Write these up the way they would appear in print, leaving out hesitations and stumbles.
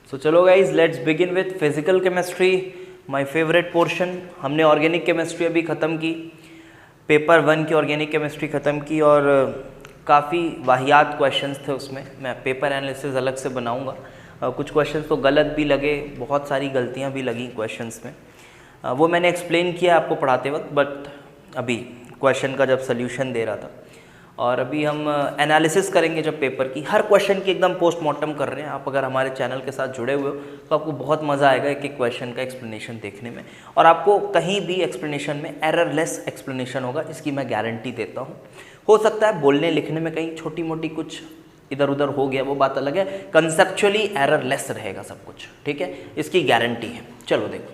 सो चलो guys, let's begin with physical chemistry, my favourite portion. हमने organic chemistry अभी ख़त्म की, पेपर 1 की ऑर्गेनिक केमिस्ट्री ख़त्म की और काफ़ी वाहियात क्वेश्चंस थे उसमें। मैं पेपर एनालिसिस अलग से बनाऊंगा। कुछ क्वेश्चंस तो गलत भी लगे, बहुत सारी गलतियां भी लगी क्वेश्चंस में। वो मैंने एक्सप्लेन किया आपको पढ़ाते वक्त, बट अभी क्वेश्चन का जब सोल्यूशन दे रहा था। और अभी हम एनालिसिस करेंगे जब पेपर की, हर क्वेश्चन की एकदम पोस्टमार्टम कर रहे हैं। आप अगर हमारे चैनल के साथ जुड़े हुए हो तो आपको बहुत मज़ा आएगा एक एक क्वेश्चन का एक्सप्लेनेशन देखने में, और आपको कहीं भी एक्सप्लेनेशन में एररलेस एक्सप्लेनेशन होगा, इसकी मैं गारंटी देता हूँ। हो सकता है बोलने लिखने में कहीं छोटी मोटी कुछ इधर उधर हो गया, वो बात अलग है। कंसेप्चुअली एररलेस रहेगा सब कुछ, ठीक है, इसकी गारंटी है। चलो देखो,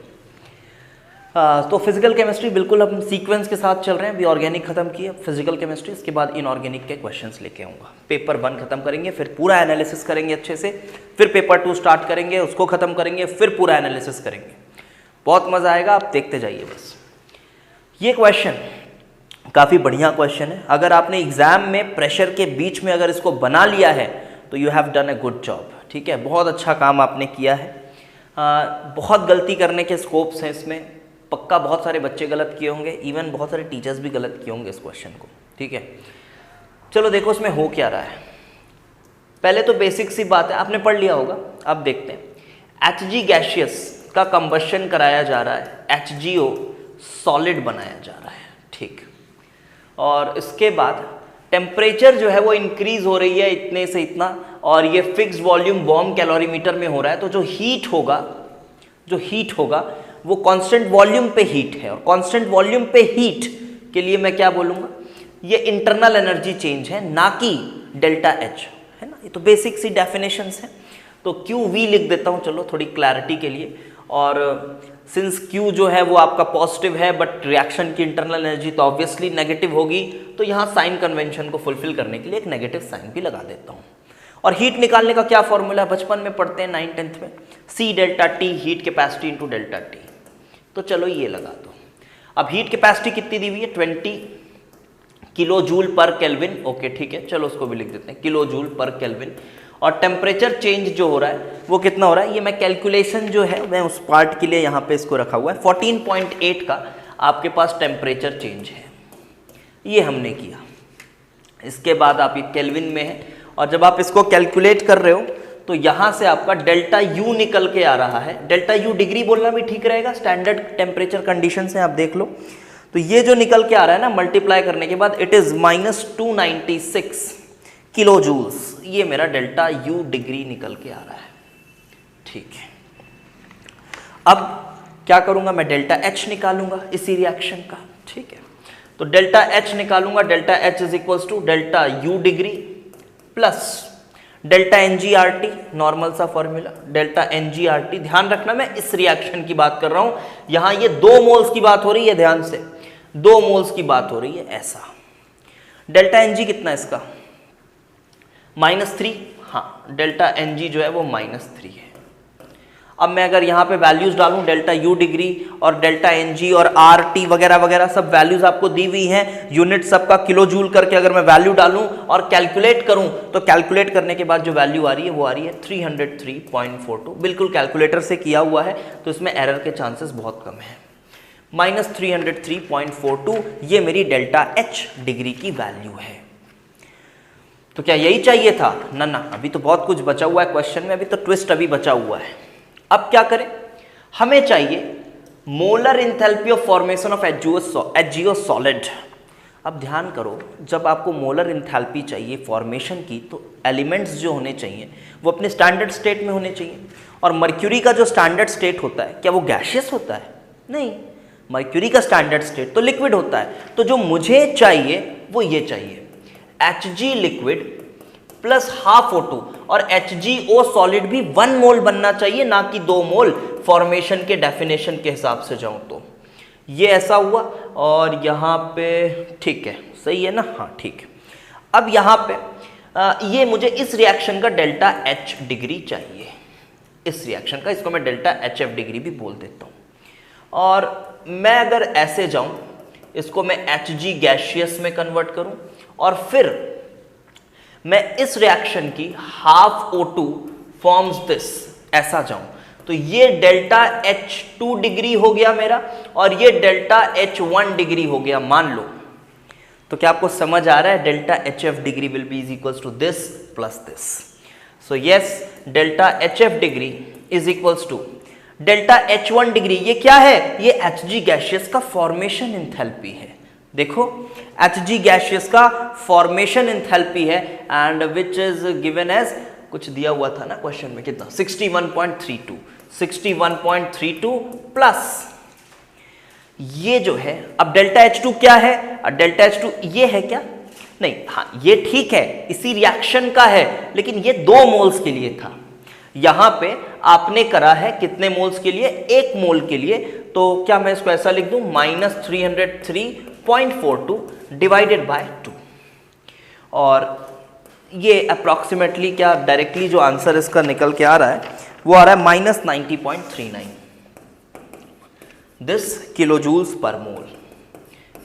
तो फिजिकल केमिस्ट्री बिल्कुल हम सीक्वेंस के साथ चल रहे हैं। अभी ऑर्गेनिक खत्म किया, फिजिकल केमिस्ट्री, इसके बाद इनऑर्गेनिक के क्वेश्चंस लेके आऊँगा। पेपर 1 खत्म करेंगे, फिर पूरा एनालिसिस करेंगे अच्छे से, फिर पेपर 2 स्टार्ट करेंगे, उसको खत्म करेंगे, फिर पूरा एनालिसिस करेंगे। बहुत मज़ा आएगा, आप देखते जाइए बस। ये क्वेश्चन काफ़ी बढ़िया क्वेश्चन है। अगर आपने एग्जाम में प्रेशर के बीच में अगर इसको बना लिया है तो you have done a good job, ठीक है, बहुत अच्छा काम आपने किया है। बहुत गलती करने के स्कोप्स हैं इसमें, पक्का बहुत सारे बच्चे गलत किए होंगे, इवन बहुत सारे टीचर्स भी गलत किए होंगे इस क्वेश्चन को, ठीक है। चलो देखो इसमें हो क्या रहा है। पहले तो बेसिक सी बात है, आपने पढ़ लिया होगा। अब देखते हैं। HG गैसियस का कंबशन कराया जा रहा है, HGO सॉलिड बनाया जा रहा है, ठीक। और इसके बाद टेम्परेचर जो है वो इंक्रीज हो रही है इतने से इतना, और ये फिक्स वॉल्यूम बॉम्ब कैलोरीमीटर में हो रहा है। तो जो हीट होगा वो कांस्टेंट वॉल्यूम पे हीट है, और कांस्टेंट वॉल्यूम पे हीट के लिए मैं क्या बोलूँगा, ये इंटरनल एनर्जी चेंज है, ना कि डेल्टा एच, है ना। ये तो बेसिक सी डेफिनेशंस हैं। तो QV लिख देता हूँ, चलो थोड़ी क्लैरिटी के लिए। और सिंस Q जो है वो आपका पॉजिटिव है, बट रिएक्शन की इंटरनल एनर्जी तो ऑब्वियसली नेगेटिव होगी, तो यहाँ साइन कन्वेंशन को फुलफिल करने के लिए एक नेगेटिव साइन भी लगा देता हूँ। और हीट निकालने का क्या फॉर्मूला है, बचपन में पढ़ते हैं 9th-10th में, C delta T heat capacity into delta T। तो चलो ये लगा दो। अब हीट कैपेसिटी कितनी दी हुई है, 20 किलो जूल पर केल्विन, ओके ठीक है, चलो उसको भी लिख देते हैं, किलो जूल पर केल्विन। और टेम्परेचर चेंज जो हो रहा है वो कितना हो रहा है, ये मैं कैलकुलेशन जो है मैं उस पार्ट के लिए यहाँ पे इसको रखा हुआ है। 14.8 का आपके पास टेम्परेचर चेंज है, ये हमने किया। इसके बाद आप ये केल्विन में है, और जब आप इसको कैलकुलेट कर रहे हो तो यहाँ से आपका डेल्टा U निकल के आ रहा है। डेल्टा U डिग्री बोलना भी ठीक रहेगा, स्टैंडर्ड टेम्परेचर कंडीशन से आप देख लो। तो ये जो निकल के आ रहा है ना, मल्टीप्लाई करने के बाद इट इज -296 किलो जूल्स, ये मेरा डेल्टा U डिग्री निकल के आ रहा है, ठीक है। अब क्या करूंगा, मैं डेल्टा H निकालूंगा इसी रिएक्शन का, ठीक है। तो डेल्टा H निकालूंगा, delta H is equals to delta U degree plus delta NgRT, normal सा फॉर्मूला, डेल्टा NgRT। ध्यान रखना मैं इस रिएक्शन की बात कर रहा हूं, यहां ये 2 मोल्स की बात हो रही है, ध्यान से 2 मोल्स की बात हो रही है, ऐसा। डेल्टा Ng कितना है इसका, -3, हाँ, डेल्टा Ng जो है वो -3 है। अब मैं अगर यहाँ पे वैल्यूज डालूं, डेल्टा U डिग्री और डेल्टा Ng और RT वगैरह वगैरह सब वैल्यूज आपको दी हुई हैं, यूनिट सबका किलो जूल करके अगर मैं वैल्यू डालूं और कैलकुलेट करूं, तो कैलकुलेट करने के बाद जो वैल्यू आ रही है वो आ रही है 303.42। बिल्कुल कैलकुलेटर से किया हुआ है, तो इसमें एरर के चांसेस बहुत कम है। -303.42 ये मेरी डेल्टा H डिग्री की वैल्यू है। तो क्या यही चाहिए था, ना, अभी तो बहुत कुछ बचा हुआ है क्वेश्चन में, अभी तो ट्विस्ट अभी बचा हुआ है। अब क्या करें, हमें चाहिए molar enthalpy of formation of HGO solid. अब ध्यान करो, जब आपको मोलर इंथैल्पी चाहिए फॉर्मेशन की, तो एलिमेंट्स जो होने चाहिए वो अपने स्टैंडर्ड स्टेट में होने चाहिए। और मर्क्यूरी का जो स्टैंडर्ड स्टेट होता है, क्या वो गैसियस होता है? नहीं, मर्क्यूरी का स्टैंडर्ड स्टेट तो लिक्विड होता है। तो जो मुझे चाहिए वो ये चाहिए, Hg liquid plus half O2, और HgO सॉलिड भी 1 मोल बनना चाहिए, ना कि 2 मोल, फॉर्मेशन के डेफिनेशन के हिसाब से जाऊं तो। ये ऐसा हुआ, और यहाँ पे ठीक है, सही है ना, हाँ ठीक है। अब यहाँ पे ये मुझे इस रिएक्शन का डेल्टा H डिग्री चाहिए, इस रिएक्शन का, इसको मैं डेल्टा HF डिग्री भी बोल देता हूँ। और मैं अगर ऐसे जाऊं, इसको मैं Hg गैसियस में कन्वर्ट करूं, और फिर मैं इस रिएक्शन की हाफ O2 फॉर्म्स दिस, ऐसा जाऊं तो ये डेल्टा H2 डिग्री हो गया मेरा और ये डेल्टा H1 डिग्री हो गया मान लो। तो क्या आपको समझ आ रहा है? Delta HF degree will be is equals to this plus this. So yes, delta HF degree is equals to delta H1 degree. ये क्या है? ये Hg गैसियस का फॉर्मेशन एंथैल्पी है। देखो Hg गैसियस का फॉर्मेशन एंथैल्पी है and which is given as, कुछ दिया हुआ था ना क्वेश्चन में, कितना 61.32 61.32 प्लस ये जो है, अब डेल्टा H2 क्या है? डेल्टा H2 ये है क्या? नहीं, हाँ ये ठीक है, इसी रिएक्शन का है, लेकिन ये 2 मोल्स के लिए था। यहां पे आपने करा है कितने मोल्स के लिए? 1 मोल के लिए। तो क्या मैं इसको ऐसा लिख दूं, -303.42 डिवाइडेड बाय 2, और ये अप्रॉक्सीमेटली क्या डायरेक्टली जो आंसर इसका निकल के आ रहा है वो आ रहा है -90.39 दिस किलोजूल्स पर मोल।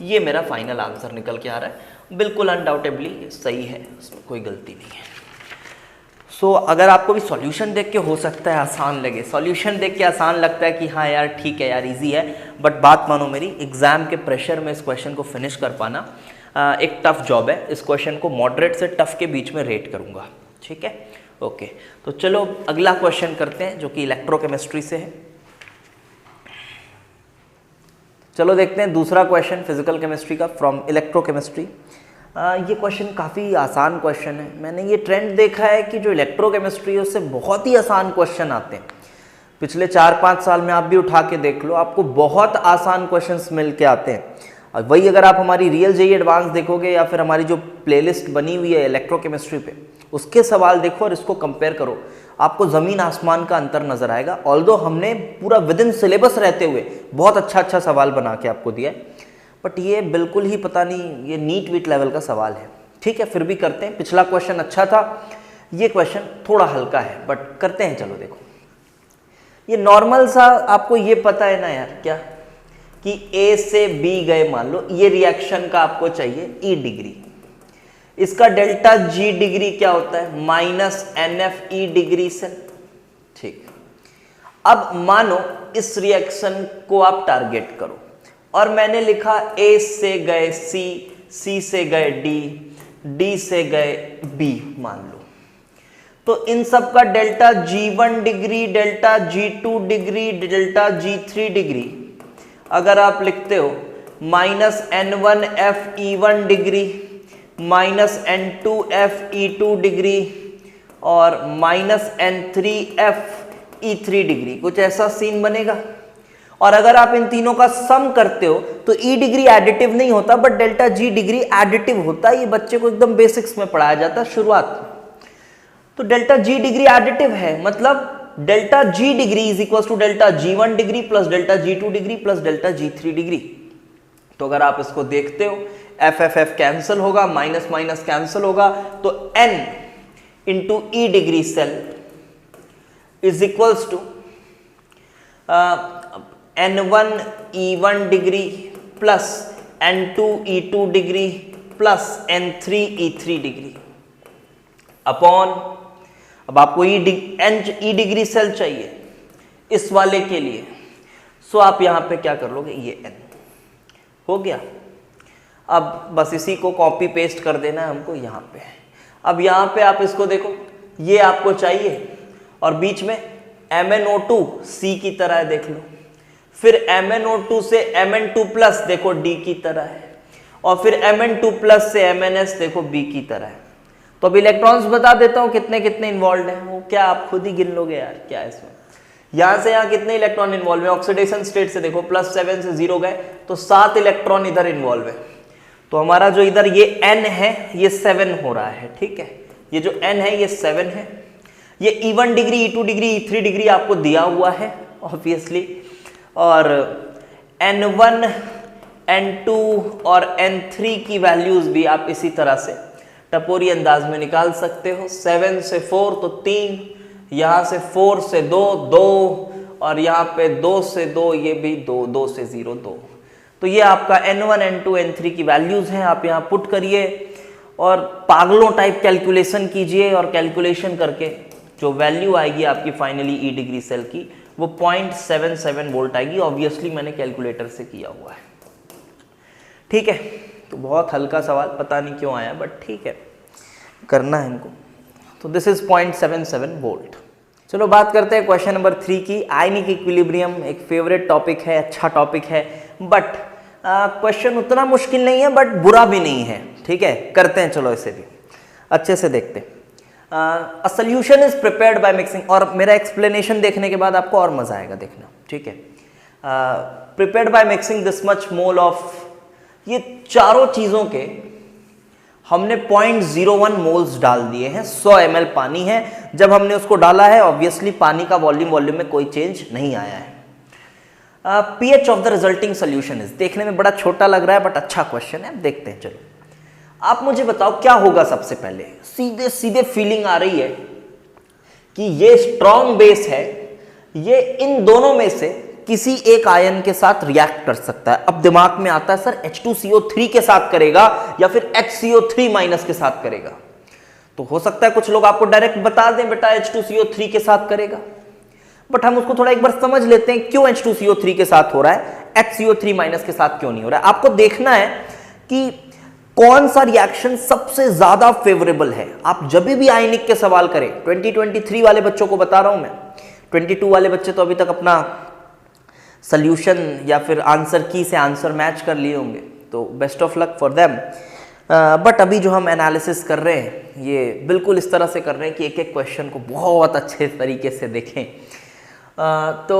ये मेरा फाइनल आंसर निकल के आ रहा है, बिल्कुल अनडाउटेबली सही है, इसमें कोई गलती नहीं है। सो अगर आपको भी सॉल्यूशन देख के हो सकता है आसान लगे, सॉल्यूशन देख के आसान लगता है कि हाँ यार ठीक है यार इजी है, बट बात मानो मेरी, एग्जाम के प्रेशर में इस क्वेश्चन को फिनिश कर पाना एक टफ जॉब है। इस क्वेश्चन को मॉडरेट से टफ के बीच में रेट करूंगा, ठीक है? ओके, तो चलो अगला क्वेश्चन करते हैं जो कि इलेक्ट्रोकेमिस्ट्री से है। चलो देखते हैं दूसरा क्वेश्चन फिजिकल केमिस्ट्री का फ्रॉम इलेक्ट्रोकेमिस्ट्री। ये क्वेश्चन काफ़ी आसान क्वेश्चन है। मैंने ये ट्रेंड देखा है कि जो इलेक्ट्रोकेमिस्ट्री है उससे बहुत ही आसान क्वेश्चन आते हैं। पिछले 4-5 साल में आप भी उठा के देख लो, आपको बहुत आसान क्वेश्चंस मिल के आते हैं। और वही अगर आप हमारी रियल जेईई एडवांस देखोगे या फिर हमारी जो प्लेलिस्ट बनी हुई है इलेक्ट्रोकेमिस्ट्री पे, उसके सवाल देखो और इसको कंपेयर करो, आपको ज़मीन आसमान का अंतर नजर आएगा। ऑल्दो हमने पूरा विद इन सिलेबस रहते हुए बहुत अच्छा सवाल बना के आपको दिया है, बट ये बिल्कुल ही पता नहीं, ये नीट वीट लेवल का सवाल है। ठीक है, फिर भी करते हैं। पिछला क्वेश्चन अच्छा था, ये क्वेश्चन थोड़ा हल्का है, बट करते हैं। चलो देखो, ये नॉर्मल सा आपको ये पता है ना यार क्या, कि A से B गए, मान लो ये रिएक्शन का आपको चाहिए E डिग्री, इसका डेल्टा G डिग्री क्या होता है? -NFE डिग्री से। ठीक, अब मानो इस रिएक्शन को आप टारगेट करो और मैंने लिखा A से गए C, C से गए D, D से गए B मान लो, तो इन सब का delta G1 degree, delta G2 degree, delta G3 degree अगर आप लिखते हो -N1FE1 डिग्री, -N2FE2 डिग्री और -N3FE3 डिग्री, कुछ ऐसा सीन बनेगा। और अगर आप इन तीनों का सम करते हो तो E डिग्री एडिटिव नहीं होता, but delta G degree additive होता है। ये बच्चे को एकदम बेसिक्स में पढ़ाया जाता है शुरुआत। तो डेल्टा G डिग्री एडिटिव है, मतलब delta G degree is equal to delta G1 degree plus delta G2 degree plus delta G3 degree. तो अगर आप इसको देखते हो, FF कैंसिल होगा, माइनस माइनस कैंसिल होगा, तो N into E degree cell is equals to N1E1 degree plus N2E2 degree plus N3E3 degree upon, अब आपको E डिग्री सेल चाहिए इस वाले के लिए, सो आप यहां पे क्या कर लोगे, ये N हो गया। अब बस इसी को कॉपी पेस्ट कर देना है हमको यहां पे। अब यहां पे आप इसको देखो, ये आपको चाहिए और बीच में MnO2 C की तरह है, देख लो, फिर MnO2 से Mn2 प्लस देखो D की तरह है, और फिर Mn2 प्लस से MnS देखो B की तरह है। तो अब इलेक्ट्रॉन्स बता देता हूं कितने कितने इन्वॉल्व हैं, वो क्या आप खुद ही गिन लोगे यार, क्या है इसमें। यहां से यहां कितने इलेक्ट्रॉन इन्वॉल्व है, ऑक्सीडेशन स्टेट से देखो +7 से 0 गए तो 7 इलेक्ट्रॉन इधर इन्वॉल्व है। तो हमारा जो इधर ये N है ये 7 हो रहा है, ठीक है, ये जो N है ये 7 है। ये E1 degree, E2 degree, E3 degree आपको दिया हुआ है ऑब्वियसली, और N1, N2 और N3 की वैल्यूज भी आप इसी तरह से टपोरी अंदाज में निकाल सकते हो। 7 से 4 तो 3, यहाँ से 4 से 2 2, और यहाँ पे 2 से 2 ये भी 2, 2 से 0 2। तो ये आपका N1, N2, N3 की वैल्यूज हैं, आप यहाँ पुट करिए और पागलों टाइप कैलकुलेशन कीजिए, और कैलकुलेशन करके जो वैल्यू आएगी आपकी फाइनली ई डिग्री सेल की वो 0.77 वोल्ट आएगी। ऑब्वियसली मैंने कैलकुलेटर से किया हुआ है, ठीक है। तो बहुत हल्का सवाल, पता नहीं क्यों आया, बट ठीक है, करना है इनको। तो दिस इज 0.77 वोल्ट। चलो बात करते हैं क्वेश्चन नंबर 3 की। आयनिक इक्विलिब्रियम एक फेवरेट टॉपिक है, अच्छा टॉपिक है, बट क्वेश्चन उतना मुश्किल नहीं है बट बुरा भी नहीं है, ठीक है। करते हैं, चलो इसे भी अच्छे से देखते हैं। A solution is prepared by mixing, और मेरा एक्सप्लेनेशन देखने के बाद आपको और मजा आएगा देखना, ठीक है। Prepared by mixing this much mole of, ये चारों चीजों के हमने 0.01 मोल्स डाल दिए हैं। 100 ml पानी है, जब हमने उसको डाला है ऑब्वियसली पानी का वॉल्यूम में कोई चेंज नहीं आया है। pH of the resulting solution is, देखने में बड़ा छोटा लग रहा है बट अच्छा क्वेश्चन है, देखते हैं। चलो आप मुझे बताओ क्या होगा। सबसे पहले सीधे सीधे फीलिंग आ रही है कि ये स्ट्रॉन्ग बेस है, ये इन दोनों में से किसी एक आयन के साथ रिएक्ट कर सकता है। अब दिमाग में आता है सर H2CO3 के साथ करेगा या फिर HCO3- के साथ करेगा। तो हो सकता है कुछ लोग आपको डायरेक्ट बता दें बेटा H2CO3 के साथ करेगा, बट हम उसको थोड़ा एक बार समझ लेते हैं क्यों H2CO3 के साथ हो रहा है, HCO3- के साथ क्यों नहीं हो रहा है। आपको देखना है कि कौन सा रिएक्शन सबसे ज्यादा फेवरेबल है। आप जब भी आयनिक के सवाल करें, 2023 वाले बच्चों को बता रहा हूं मैं, 22 वाले बच्चे तो अभी तक अपना सोल्यूशन या फिर आंसर की से आंसर मैच कर लिए होंगे, तो best of luck for them. But अभी जो हम एनालिसिस कर रहे हैं ये बिल्कुल इस तरह से कर रहे हैं कि एक एक क्वेश्चन को बहुत अच्छे तरीके से देखें। तो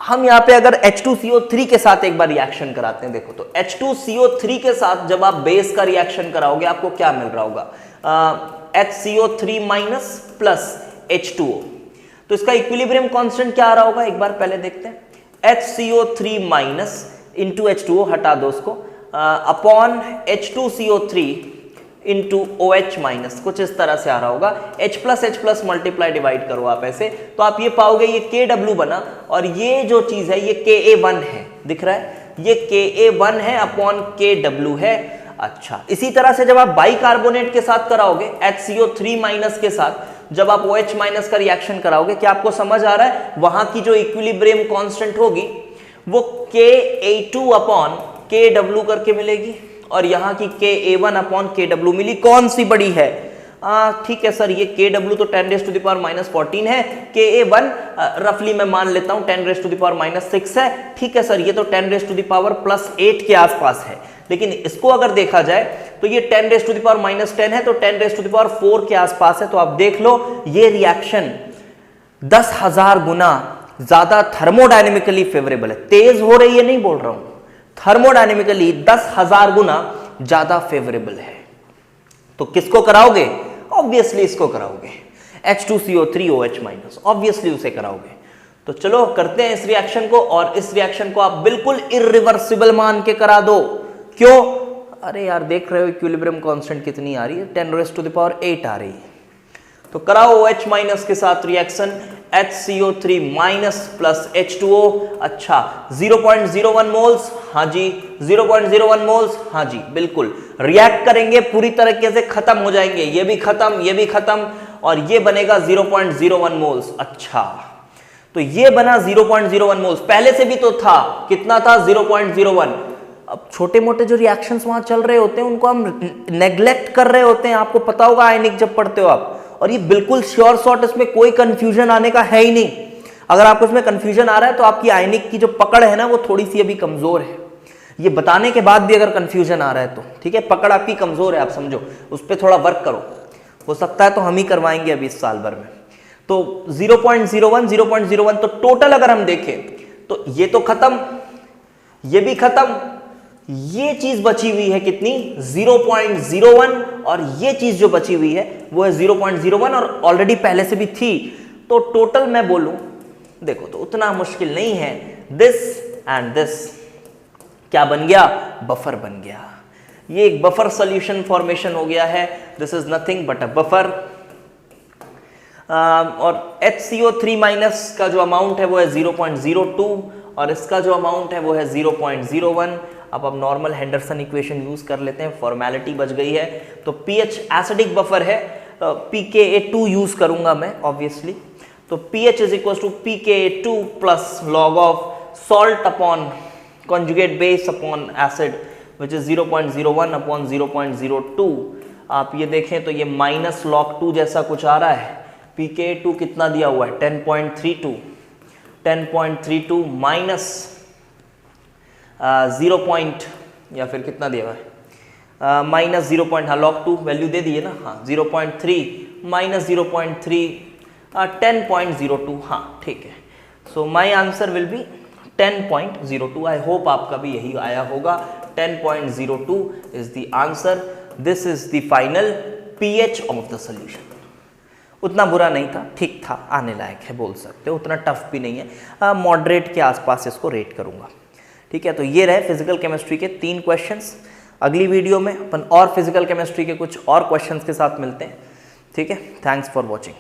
हम यहाँ पे अगर H2CO3 के साथ एक बार रिएक्शन कराते हैं, देखो तो H2CO3 के साथ जब आप बेस का रिएक्शन कराओगे आपको क्या मिल रहा होगा, HCO3- प्लस H2O। तो इसका इक्विलिब्रियम कांस्टेंट क्या आ रहा होगा, एक बार पहले देखते हैं। HCO3- इंटू H2O, हटा दो उसको, अपॉन H2CO3 इंटू OH-, कुछ इस तरह से आ रहा होगा। H+H+ मल्टीप्लाई डिवाइड करो आप ऐसे, तो आप ये पाओगे ये KW बना, और ये जो चीज है ये KA1 है, दिख रहा है, ये KA1 है अपॉन KW है। अच्छा, इसी तरह से जब आप बाइकार्बोनेट के साथ कराओगे, HCO3- के साथ जब आप OH- का रिएक्शन कराओगे, क्या आपको समझ आ रहा है, वहां की जो इक्विलिब्रियम कांस्टेंट होगी वो KA2 अपॉन KW करके मिलेगी, और यहां की KA1 अपॉन KW मिली। कौन सी बड़ी है, ठीक है सर, ये KW तो 10⁻⁻14 है, KA1 रफली मैं मान लेता हूं 10⁻⁻6 है, ठीक है सर, ये तो 10⁻+8 के आसपास है। लेकिन इसको अगर देखा जाए तो ये 10⁻10 है, तो 10⁻4 के आसपास है। तो आप देख लो ये रिएक्शन 10,000 गुना ज्यादा थर्मोडायनेमिकली फेवरेबल है। तेज हो रही है नहीं बोल रहा हूं, थर्मोडायनेमिकली 10,000 गुना ज्यादा फेवरेबल है। तो किसको कराओगे, ऑब्वियसली इसको कराओगे, H2CO3 OH-, ऑब्वियसली उसे कराओगे। तो चलो करते हैं इस रिएक्शन को, और इस रिएक्शन को आप बिल्कुल इरिवर्सिबल मान के करा दो। क्यों, अरे यार देख रहे हो इक्विलिब्रियम कांस्टेंट कितनी आ रही है, 10⁻8 आ रही है। तो कराओ OH- के साथ रिएक्शन, HCO3- प्लस H2O। अच्छा 0.01 मोल्स, हाँ जी 0.01 मोल्स, हाँ जी बिल्कुल रिएक्ट करेंगे, पूरी तरीके से खत्म हो जाएंगे, ये भी खत्म, ये भी खत्म, और ये बनेगा 0.01 मोल्स। अच्छा, तो ये बना 0.01 मोल्स, पहले से भी तो था, कितना था 0.01। अब छोटे मोटे जो रिएक्शंस वहां चल रहे होते हैं उनको हम नेग्लेक्ट कर रहे होते हैं, आपको पता होगा आयनिक जब पढ़ते हो आप, और ये बिल्कुल श्योर शॉट, इसमें कोई कंफ्यूजन आने का है ही नहीं। अगर आपको इसमें कंफ्यूजन आ रहा है तो आपकी आयनिक की जो पकड़ है ना वो थोड़ी सी अभी कमजोर है। ये बताने के बाद भी अगर कंफ्यूजन आ रहा है तो ठीक है, पकड़ आपकी कमजोर है, आप समझो, उस पर थोड़ा वर्क करो, हो सकता है तो हम ही करवाएंगे अभी इस साल भर में। तो 0.01 तो टोटल अगर हम देखें तो ये तो खत्म, ये भी खत्म, ये चीज बची हुई है कितनी 0.01, और ये चीज जो बची हुई है वो है 0.01, और ऑलरेडी पहले से भी थी। तो टोटल मैं बोलूं, देखो तो उतना मुश्किल नहीं है, दिस एंड दिस क्या बन गया, बफर बन गया। ये एक बफर सॉल्यूशन फॉर्मेशन हो गया है, this is nothing but a buffer. और HCO3- का जो अमाउंट है वो है 0.02, और इसका जो अमाउंट है वो है 0.01। अब नॉर्मल हेंडरसन इक्वेशन यूज कर लेते हैं, फॉर्मेलिटी बच गई है। तो pH एसिडिक बफर है, pKa2 यूज करूंगा मैं ऑब्वियसली। तो pH is equal to pKa2 plus log of salt upon conjugate base upon acid which is 0.01 upon 0.02। आप ये देखें तो ये माइनस लॉग 2 जैसा कुछ आ रहा है। pKa2 कितना दिया हुआ है 10.32 माइनस 0. या फिर कितना दिया हुआ है माइनस 0. हाँ log 2 वैल्यू दे दिए ना, हाँ 0.3 माइनस 0.3 10.02। हाँ ठीक है। So my answer will be 10.02। I hope आपका भी यही आया होगा। 10.02 is the answer. This is the final pH of the solution. उतना बुरा नहीं था, ठीक था, आने लायक है बोल सकते हो, उतना टफ भी नहीं है, मॉडरेट के आसपास इसको रेट करूंगा। ठीक है, तो ये रहे फिजिकल केमिस्ट्री के 3 क्वेश्चंस। अगली वीडियो में अपन और फिजिकल केमिस्ट्री के कुछ और क्वेश्चंस के साथ मिलते हैं। ठीक है, थैंक्स फॉर वॉचिंग।